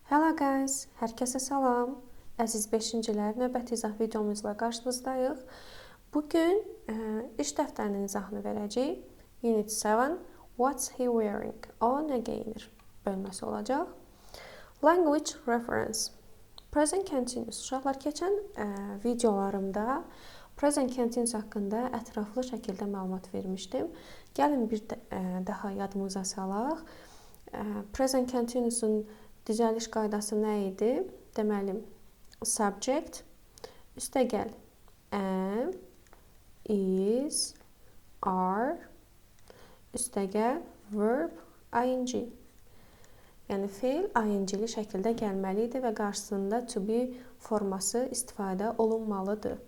Hello guys, hər kəsə salam. Əziz 5-cilər, növbəti izah videomuzla qarşınızdayıq. Bugün iş dəftərinin izahını verəcəyik. Unit 7, What's he wearing? O nə geyinir? Bölməsi olacaq. Language reference. Present continuous. Uşaqlar, keçən videolarımda present continuous haqqında ətraflı şəkildə məlumat vermişdim. Gəlin bir daha yadımıza salaq. Present continuous'un düzəliş qaydası nə idi? Deməli, subject, üstə gəl, am, is, are, üstə gəl, verb, ing. Yəni, feil ing-li şəkildə gəlməli idi və qarşısında to be forması istifadə olunmalıdır.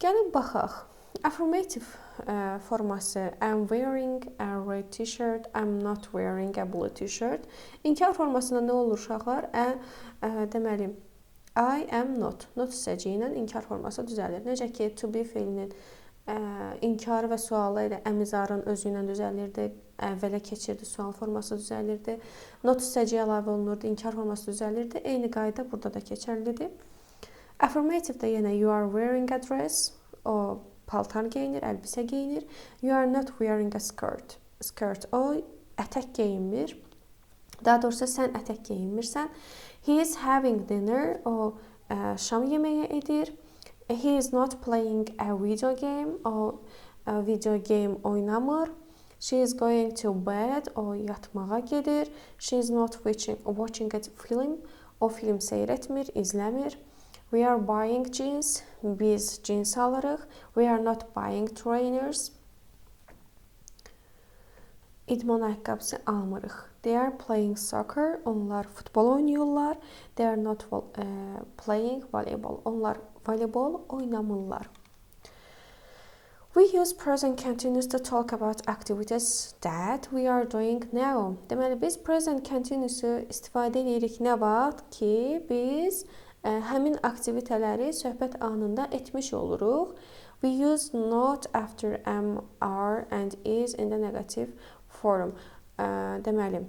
Gəlin baxaq. Affirmative forması I'm wearing a red t-shirt, I'm not wearing a blue t-shirt. İnkar formasında nə olur uşaqlar? Deməli, I am not. Not hissəci ilə inkar forması düzəlir. Necə ki, to be feilinin inkarı və sualı ilə əmizarın özü ilə düzəlirdi. Əvvələ keçirdi, sual forması düzəlirdi. Not hissəci əlavə olunurdu, inkar forması düzəlirdi. Eyni qayda burada da keçərlidir. Affirmative-də yenə you are wearing a dress. O paltar geyinir, əlbisə geyinir. You are not wearing a skirt. Skirt, o ətək geyinmir. Daha doğrusu sən ətək geyinmirsən. He is having dinner. O şam yeməyi edir. He is not playing a video game. O video game oynamır. She is going to bed. O yatmağa gedir. She is not watching a film. O film seyr etmir, izləmir. We are buying jeans. Biz jeans alırıq. We are not buying trainers. İdman ayaqqabısı almırıq. They are playing soccer. Onlar futbol oynayırlar. They are not playing volleyball. Onlar voleybol oynamırlar. We use present continuous to talk about activities that we are doing now. Deməli, biz present continuous'u istifadə edirik nə vaxt ki, biz həmin aktivitələri söhbət anında etmiş oluruq. We use not after am, are and is in the negative form. Deməli,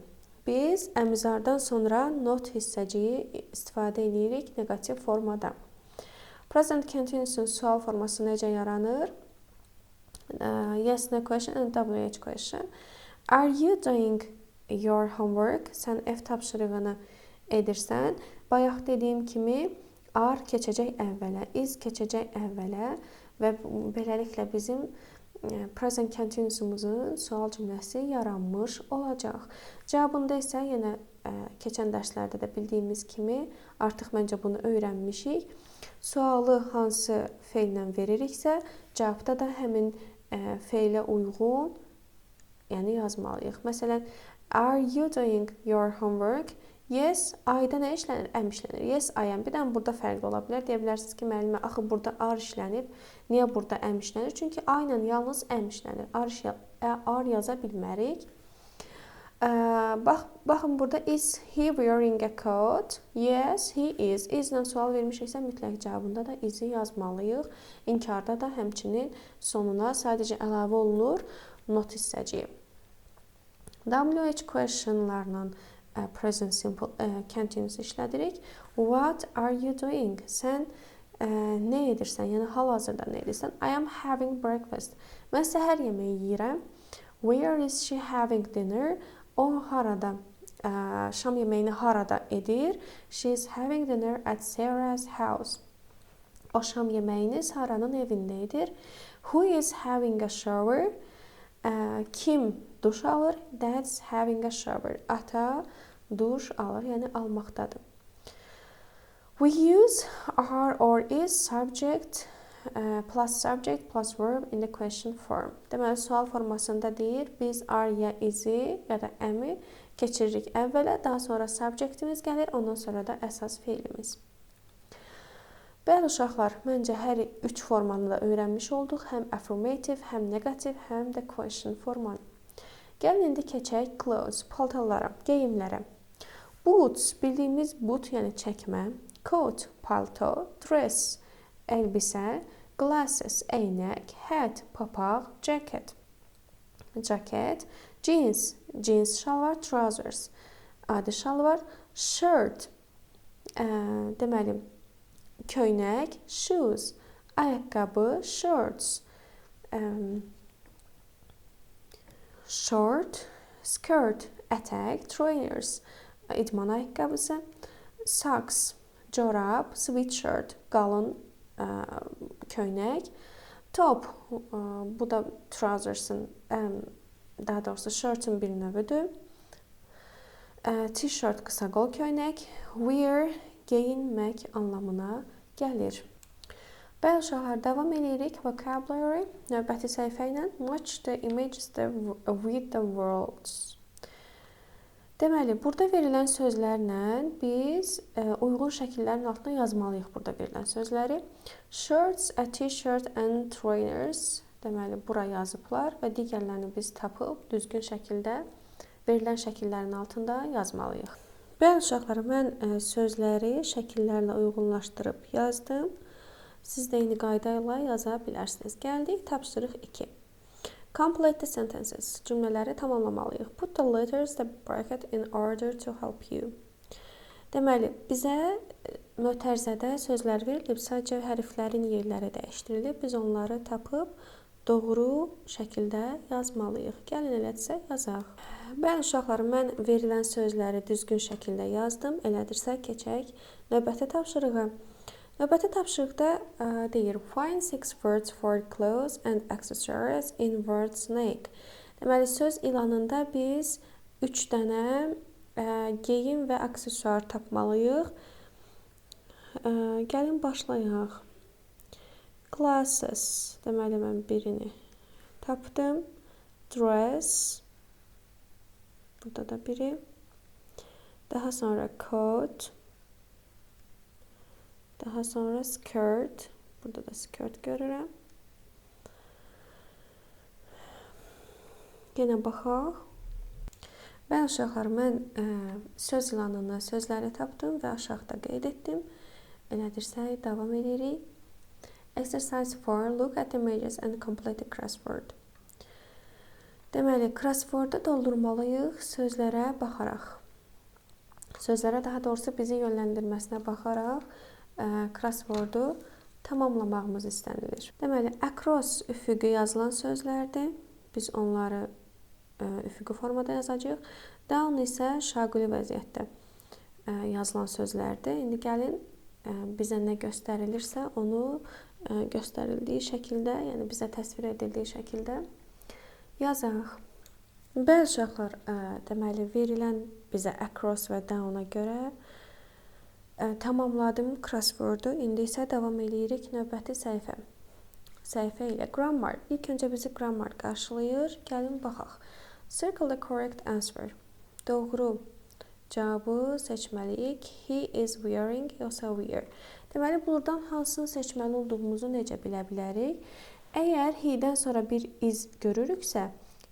biz əmizardan sonra not hissəciyi istifadə edirik negativ formada. Present continuous'un sual forması necə yaranır? Yes, no question and WH question. Are you doing your homework? Sən ev tapşırığını edirsən. Bayaq dediyim kimi are keçəcək əvvələ, is keçəcək əvvələ və beləliklə bizim present continuous'umuzun sual cümləsi yaranmış olacaq. Cavabında isə yenə keçən dərslərdə də bildiyimiz kimi artıq məncə bunu öyrənmişik. Sualı hansı feillə veririksə, cavabda da həmin feilə uyğun yazmalıyıq. Məsələn, are you doing your homework? Yes, I-da nə işlənir? Am işlənir. Yes, I am. Bir dənə burada fərqli ola bilər. Deyə bilərsiniz ki, müəllimə, axı burada are işlənib. Niyə burada am işlənir? Çünki I ilə yalnız am işlənir. Are yaza bilmərik. Baxın, burada is he wearing a coat? Yes, he is. Is ilə sual vermişiksə, mütləq cavabında da is-i yazmalıyıq. İnkarda da həmçinin sonuna sadəcə əlavə olunur not hissəciyi. WH questionlarla present simple continuous işlədirik. What are you doing? Sən nə edirsən? Yəni, hal-hazırda nə edirsən? I am having breakfast. Mən səhər yeməyi yeyirəm. Where is she having dinner? O harada, şam yeməyini harada edir? She is having dinner at Sarah's house. O şam yeməyini Sarah'nın evində edir. Who is having a shower? Kim duş alır? Dad's having a shower. Ata duş alır, yəni almaqdadır. We use are or is subject plus verb in the question form. Deməli, sual formasında deyir, biz are ya is-i ya da am-i keçiririk əvvələ, daha sonra subjectimiz gəlir, ondan sonra da əsas feilimiz. Bəli uşaqlar, məncə hər üç formanı da öyrənmiş olduq. Həm affirmative, həm negative, həm də question formanı. Gəlin indi keçək clothes, paltarlara, geyimlərə. Boots, bildiyimiz boot, yəni çəkmə. Coat, palto. Dress, əlbisə. Glasses, eynək. Hat, papaq. Jacket, jeans, jeans şalvar. Trousers, adi şalvar. Shirt, deməli, köynək. Shoes, ayaqqabı. Shorts, short. Skirt, ətək. Trainers, idman ayaqqabısı. Socks, corab. Sweatshirt, qalın köynək. Top, bu da trousers'ın, daha doğrusu shirt'ın bir növüdür. T-shirt, qısa qol köynək. Wear, geyinmək anlamına gəlir. Bəli uşaqlar, davam edirik. Vocabulary, növbəti səhifə ilə. Match the images with the words. Deməli, burada verilən sözlərlə biz uyğun şəkillərin altına yazmalıyıq burada verilən sözləri. Shirts, a t-shirt and trainers. Deməli, bura yazıblar və digərlərini biz tapıb düzgün şəkildə verilən şəkillərin altında yazmalıyıq. Bəli uşaqlar, mən sözləri şəkillərlə uyğunlaşdırıb yazdım. Siz də eyni qayda ilə yaza bilərsiniz. Gəldik tapşırıq 2. Complete the sentences. Cümlələri tamamlamalıyıq. Put the letters in the bracket in order to help you. Deməli, bizə mötərizədə sözlər verilib, sadəcə hərflərin yerləri dəyişdirilib. Biz onları tapıb doğru şəkildə yazmalıyıq. Gəlin elədirsə yazaq. Bəli uşaqlar, mən verilən sözləri düzgün şəkildə yazdım. Elədirsə keçək növbəti tapşırığa. Növbəti tapşırıqda deyir, find 6 words for clothes and accessories in word snake. Deməli, söz ilanında biz 3 dənə geyim və aksesuar tapmalıyıq. Gəlin başlayaq. Glasses, deməli, mən birini tapdım. Dress, burada da biri. Daha sonra coat. Daha sonra skirt. Burada da skirt görürəm. Yenə baxaq. Bəli uşaqlar, mən söz ilanından sözləri tapdım və aşağıda qeyd etdim. Elədirsək, davam edirik. Exercise 4. Look at the images and complete the crossword. Deməli, crossword'u doldurmalıyıq sözlərə baxaraq. Sözlərə, daha doğrusu bizi yönləndirməsinə baxaraq crossword'u tamamlamağımız istənilir. Deməli, across üfüqü yazılan sözlərdir. Biz onları üfüqi formada yazacağıq. Down isə şaquli vəziyyətdə yazılan sözlərdir. İndi gəlin bizə nə göstərilirsə onu göstərildiyi şəkildə, yəni bizə təsvir edildiyi şəkildə yazaq. Bəli uşaqlar, deməli verilən bizə across və down-a görə tamamladım crossword'u. İndi isə davam edirik növbəti səhifə. Səhifə ilə grammar. İlk öncə bizi grammar qarşılayır. Gəlin baxaq. Circle the correct answer. Doğru cavabı seçməliyik. He is wearing yoxsa wear. Deməli, buradan hansını seçməli olduğumuzu necə bilə bilərik? Əgər he-dən sonra bir is görürüksə,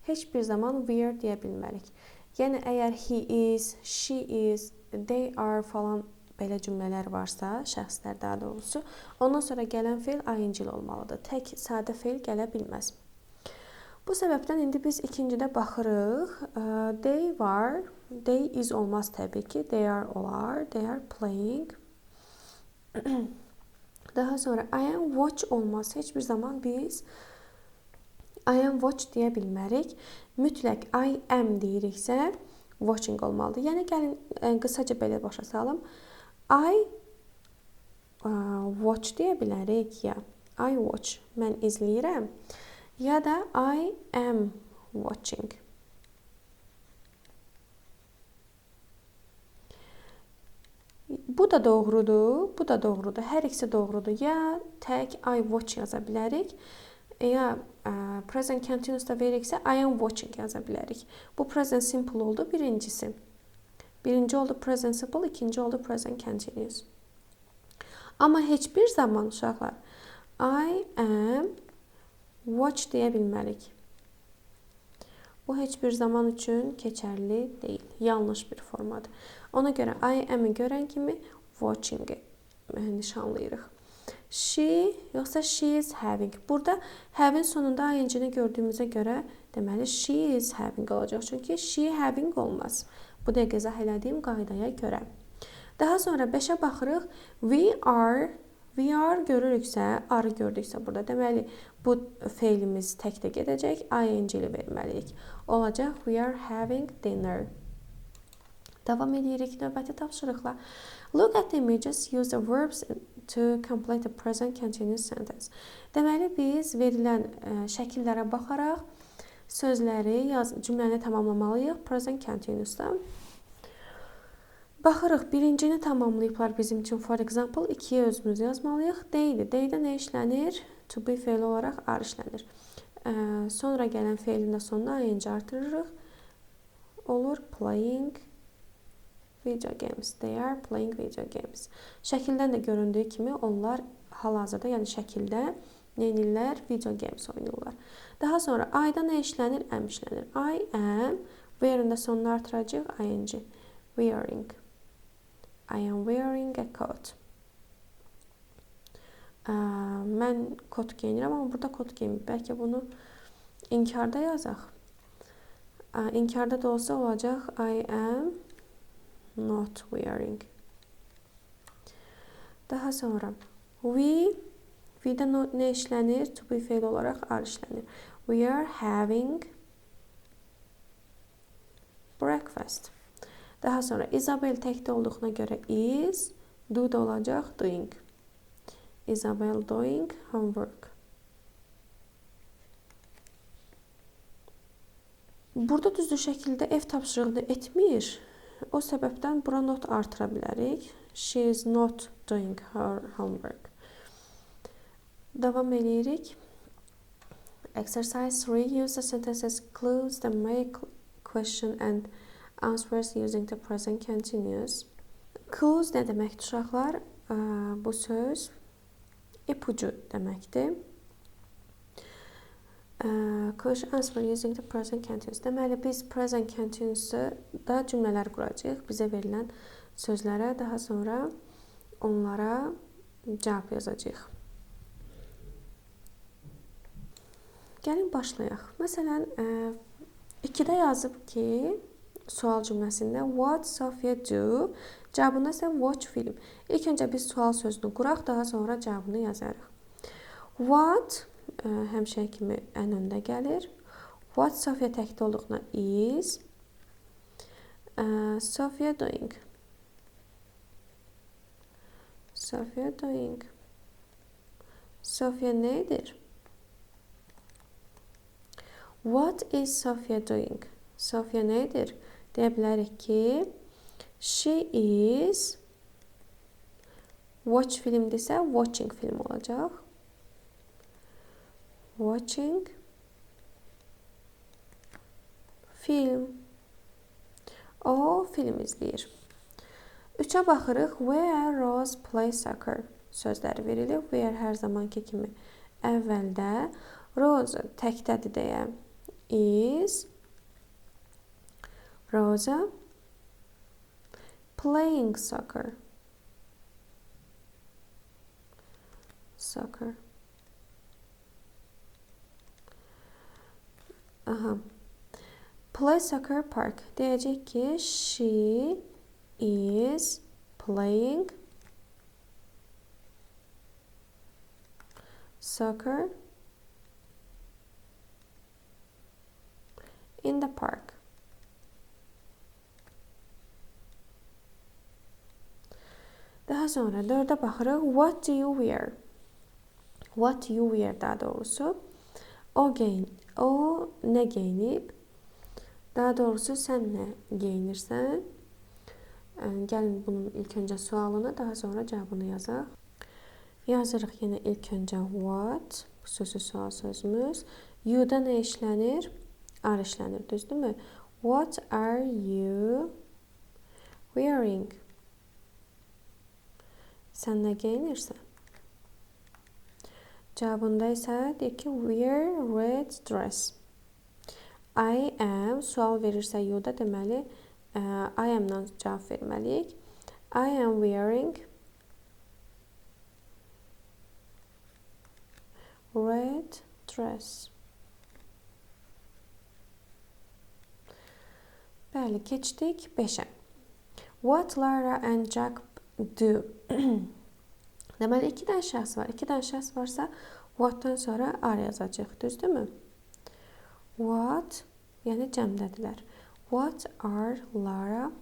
heç bir zaman wear deyə bilmərik. Yəni, əgər he is, she is, they are falan belə cümlələr varsa, şəxslər daha doğrusu, ondan sonra gələn feil ayıncıl olmalıdır. Tək sadə feil gələ bilməz. Bu səbəbdən indi biz ikincidə baxırıq. They var, they is olmaz təbii ki. They are olar, they are playing. Daha sonra I am watch olmaz. Heç bir zaman biz I am watch deyə bilmərik. Mütləq I am deyiriksə watching olmalıdır. Yəni, gəlin qısaca belə başa salım. I watch deyə bilərik ya. I watch, mən izləyirəm. Ya da I am watching. Bu da doğrudur, bu da doğrudur. Hər ikisi doğrudur. Ya tək I watch yaza bilərik. Ya present continuous'da veriksə I am watching yaza bilərik. Bu present simple oldu birincisi. Birinci oldu present simple, ikinci oldu present continuous. Amma heç bir zaman uşaqlar I am watch deyə bilmərik. Bu heç bir zaman üçün keçərli deyil. Yanlış bir formadır. Ona görə I am-i görən kimi watching-i nişanlayırıq. She yoxsa she is having. Burada have-in sonunda ing-ni gördüyümüzə görə deməli she is having olacaq. Çünki she having olmaz. Bu dəqiqə izah elədiyim qaydaya görə. Daha sonra 5-ə baxırıq. We are görürüksə, are gördüksə burada deməli bu feilimiz təkdə gedəcək, ing-li verməliyik. Olacaq we are having dinner. Davam edirik növbəti tapşırıqla. Look at the images, use the verbs to complete the present continuous sentence. Deməli biz verilən şəkillərə baxaraq sözləri, cümləni tamamlamalıyıq present continuousda. Baxırıq, birincini tamamlayıblar bizim üçün. For example, 2-yə özümüz yazmalıyıq. Day-dir. Day-də nə işlənir? To be feili olaraq are işlənir. Sonra gələn feilin də sonuna ing artırırıq. Olur playing video games. They are playing video games. Şəkildən də göründüyü kimi onlar hal-hazırda, yəni şəkildə nə edirlər? Video games oynayırlar. Daha sonra I-da nə işlənir? Am işlənir. I am, where-in də sonunu artıracaq ing. Wearing. I am wearing a coat. Mən kot geyinirəm, amma burada kot geyinmir. Bəlkə bunu inkarda yazaq. İnkarda da olsa olacaq I am not wearing. Daha sonra we-də nə işlənir? To be feil olaraq are işlənir. We are having breakfast. Daha sonra Isabel təkdə olduğuna görə is, do da olacaq doing. Isabel doing homework. Burada düzdür şəkildə ev tapşırığını etmir. O səbəbdən bura not artıra bilərik. She is not doing her homework. Davam edirik. Exercise 3. Use the sentences clues that make question and answers using the present continuous. Clues nə deməkdir uşaqlar? Bu söz ipucu deməkdir. Question answer using the present continuous. Deməli biz present continuous'da cümlələr quracağıq. Bizə verilən sözlərə daha sonra onlara cavab yazacağıq. Gəlin başlayaq. Məsələn, 2-də yazıb ki, sual cümləsində what Sophia do? Cavabında isə watch film. İlk öncə biz sual sözünü quraq, daha sonra cavabını yazarıq. What həmişə kimi ən öndə gəlir. What Sophia təkdə olduğuna is. Sophia doing. Sophia doing. Sophia nədir? What is Sophia doing? Sophia nədir? Deyə bilərik ki, she is watch filmdirsə watching film olacaq. Watching film. O film izləyir. 3-ə baxırıq. Where Rose play soccer sözləri verilir. Where hər zamanki kimi əvvəldə. Rose təkdədir deyə is. Rosa playing soccer. Soccer. Play soccer park. Deyəcək ki, she is playing soccer in the park. Daha sonra 4'ə baxırıq. What do you wear? What do you wear daha doğrusu. O nə geyinib? Daha doğrusu sən nə geyinirsən? Gəlin bunun ilk öncə sualını, daha sonra cavabını yazaq. Yazırıq yenə ilk öncə what, xüsusi sual sözümüz. You-da nə işlənir? Are işlənir, düzdürmü? What are you wearing? Sən nə geyinirsən? Cavabında isə deyir ki, wear red dress. I am, sual verirsə you-da deməli, I am-dan cavab verməliyik. I am wearing red dress. Bəli, keçdik 5-ə. What Lara and Jack do? Deməli, 2 dənə şəxs var. 2 dənə şəxs varsa, what-dan sonra are yazacaq, düzdürmü? What, yəni cəmdədirlər. What are Lara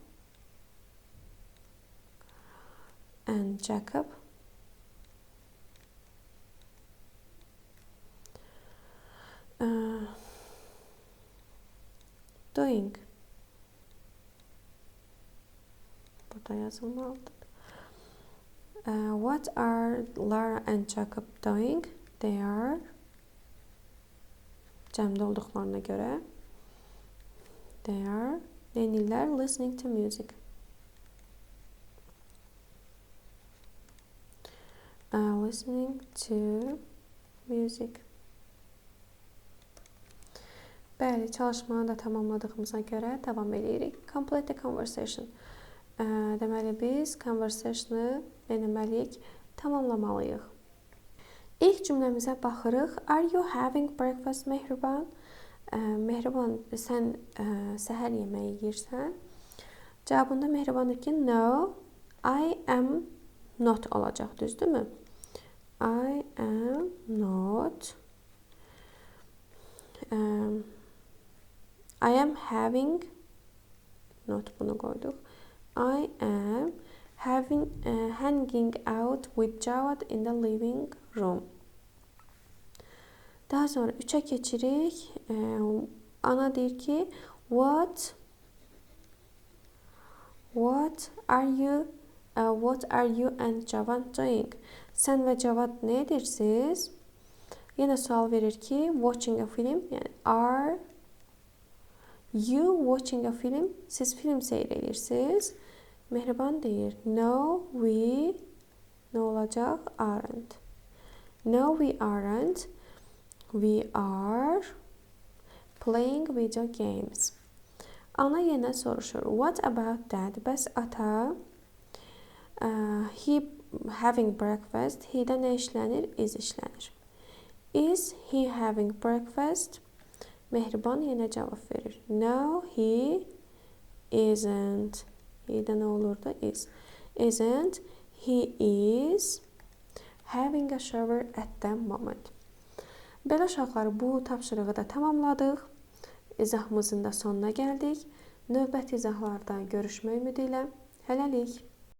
and Jacob doing? Burada yazılmalıdır. What are Lara and Jacob doing? They are cəmdə olduqlarına görə they are neynirlər? Listening to music. Listening to music. Bəli, çalışmanı da tamamladığımıza görə davam edirik. Complete the conversation. Deməli, biz conversationu eləməliyik, tamamlamalıyıq. İlk cümləmizə baxırıq. Are you having breakfast, Mehriban? Mehriban, sən səhər yeməyi yeyirsən? Cavabında Mehriban deyir ki, no, I am not olacaq, düzdürmü? I am not. I am having, not bunu qoyduq. I am hanging out with Javad in the living room. Daha sonra 3'e keçirik. Ana deyir ki, what are you and Javad doing? Sən və Javad nə edirsiniz? Yenə sual verir ki, watching a film, yəni are you watching a film? Siz film seyr edirsiniz. Mehriban deyir, no, we nə olacaq? Aren't. No, we aren't. We are playing video games. Ana yenə soruşur. What about dad? Bəs ata? He having breakfast. He-də nə işlənir? Is işlənir. Is he having breakfast? Mehriban yenə cavab verir. No, he isn't. He-də nə olurdu? Is. Isn't. He is having a shower at the moment. Belə uşaqlar, bu tapşırığı da tamamladıq. İzahımızın da sonuna gəldik. Növbəti izahlarda görüşmək ümidi ilə. Hələlik.